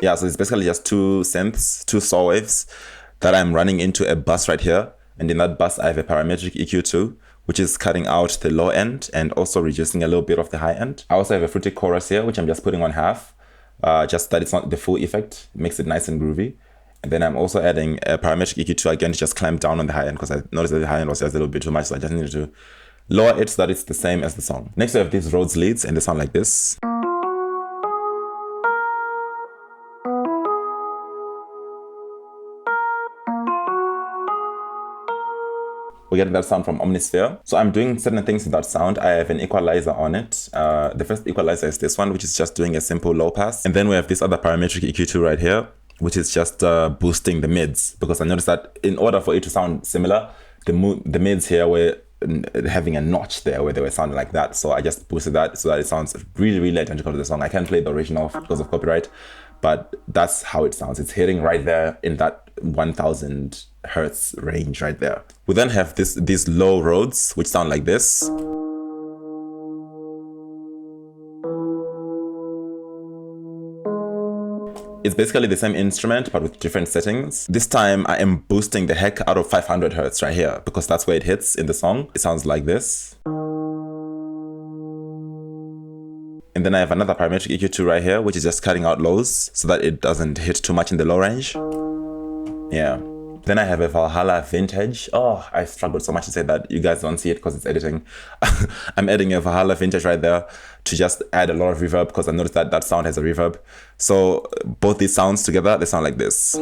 Yeah, so it's basically just two synths, two saw waves that I'm running into a bus right here. And in that bus, I have a parametric EQ too, which is cutting out the low end and also reducing a little bit of the high end. I also have a fruity chorus here, which I'm just putting on half, just that it's not the full effect. It makes it nice and groovy. And then I'm also adding a parametric EQ2 again to just clamp down on the high end because I noticed that the high end was just a little bit too much, so I just needed to lower it so that it's the same as the song. Next, we have these Rhodes leads, and they sound like this. We're getting that sound from Omnisphere. So I'm doing certain things with that sound. I have an equalizer on it. The first equalizer is this one, which is just doing a simple low pass. And then we have this other parametric EQ2 right here, which is just boosting the mids. Because I noticed that in order for it to sound similar, the mids here were having a notch there where they were sounding like that. So I just boosted that so that it sounds really, really identical to the song. I can't play the original because of copyright, but that's how it sounds. It's hitting right there in that 1000 hertz range right there. We then have these low Rhodes, which sound like this. It's basically the same instrument, but with different settings. This time I am boosting the heck out of 500 hertz right here, because that's where it hits in the song. It sounds like this. And then I have another parametric EQ2 right here, which is just cutting out lows so that it doesn't hit too much in the low range. Yeah. Then I have a Valhalla Vintage. Oh, I struggled so much to say that. You guys don't see it because it's editing. I'm adding a Valhalla Vintage right there to just add a lot of reverb because I noticed that that sound has a reverb. So both these sounds together, they sound like this.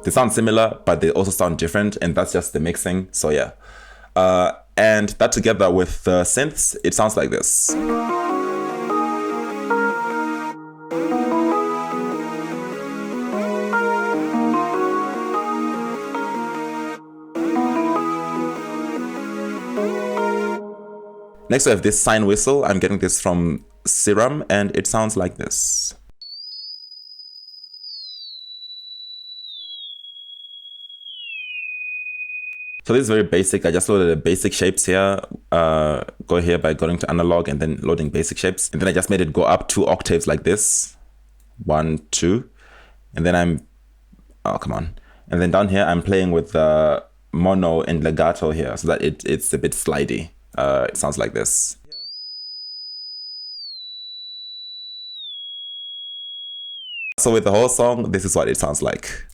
They sound similar, but they also sound different, and that's just the mixing. So yeah. And that together with the synths, it sounds like this. Next, we have this sine whistle. I'm getting this from Serum, and it sounds like this. So this is very basic. I just loaded the basic shapes here. Go here by going to analog and then loading basic shapes. And then I just made it go up 2 octaves like this. 1, 2. And then oh, come on. And then down here, I'm playing with the mono and legato here so that it's a bit slidey. It sounds like this. So with the whole song, this is what it sounds like.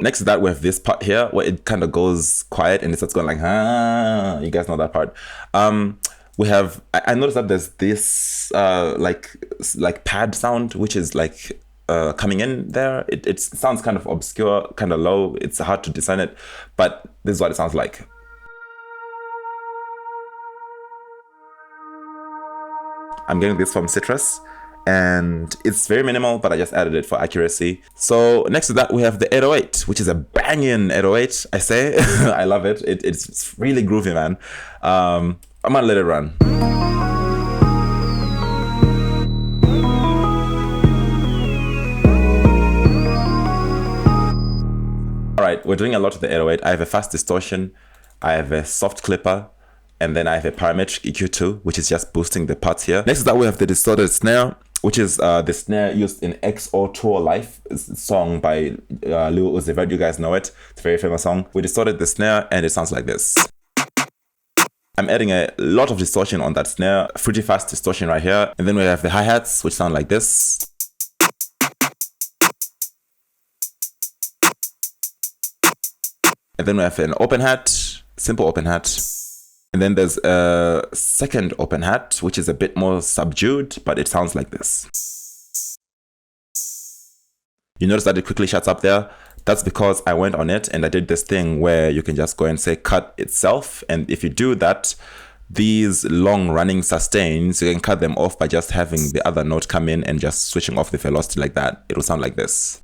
Next to that, we have this part here where it kind of goes quiet and it starts going like, ah, you guys know that part. We have, I noticed that there's this like pad sound, which is like coming in there. It sounds kind of obscure, kind of low. It's hard to discern it, but this is what it sounds like. I'm getting this from Citrus. And it's very minimal, but I just added it for accuracy. So next to that, we have the 808, which is a banging 808, I say. I love it. It's really groovy, man. I'm gonna let it run. All right, we're doing a lot of the 808. I have a fast distortion. I have a soft clipper. And then I have a parametric EQ2, which is just boosting the parts here. Next to that, we have the distorted snare, which is the snare used in XO Tour Life song by Lil Uzi Vert. You guys know it. It's a very famous song. We distorted the snare and it sounds like this. I'm adding a lot of distortion on that snare, pretty fast distortion right here. And then we have the hi-hats, which sound like this. And then we have an open hat, simple open hat. And then there's a second open hat, which is a bit more subdued, but it sounds like this. You notice that it quickly shuts up there. That's because I went on it and I did this thing where you can just go and say cut itself. And if you do that, these long running sustains, you can cut them off by just having the other note come in and just switching off the velocity like that. It will sound like this.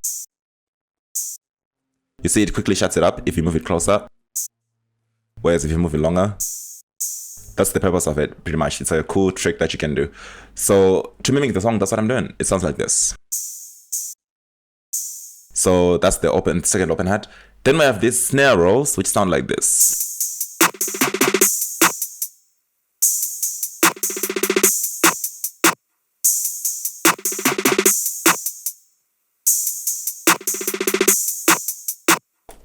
You see it quickly shuts it up if you move it closer. Whereas if you move it longer, That's the purpose of it, pretty much. It's a cool trick that you can do. So to mimic the song, that's what I'm doing. It sounds like this. So that's the second open hat. Then we have these snare rolls, which sound like this.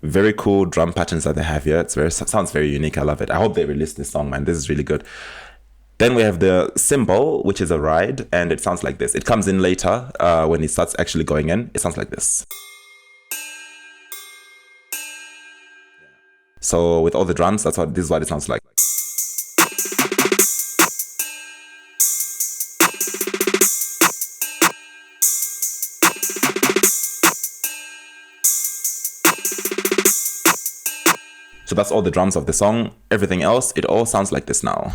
Very cool drum patterns that they have here. Sounds very unique. I love it. I hope they release this song, man. This is really good. Then we have the cymbal, which is a ride, and it sounds like this. It comes in later when it starts actually going in. It sounds like this. So with all the drums, this is what it sounds like. So that's all the drums of the song. Everything else, it all sounds like this now.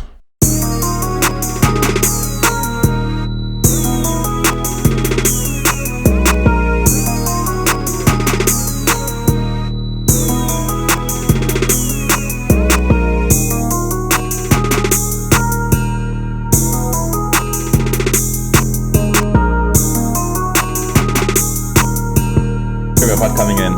Reverb part coming in.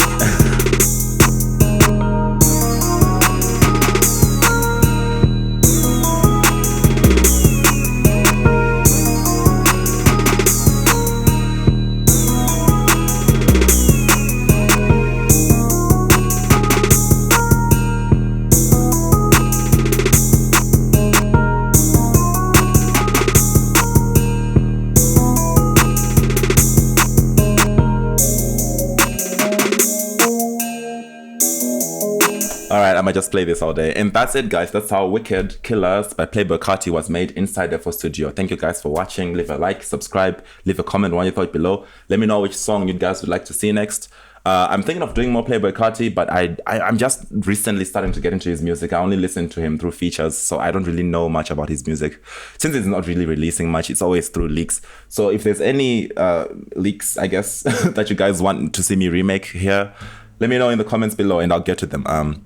Alright, I might just play this all day. And that's it, guys. That's how Wicked Killers by Playboi Carti was made inside FL Studio. Thank you guys for watching. Leave a like, subscribe, leave a comment what you thought below. Let me know which song you guys would like to see next. I'm thinking of doing more Playboi Carti, but I'm just recently starting to get into his music. I only listen to him through features, so I don't really know much about his music. Since he's not really releasing much, it's always through leaks. So if there's any leaks, I guess, that you guys want to see me remake here, let me know in the comments below and I'll get to them.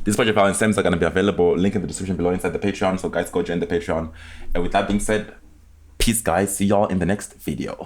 This project file and stems are going to be available, link in the description below inside the Patreon, so guys go join the Patreon. And with that being said, peace guys, see y'all in the next video.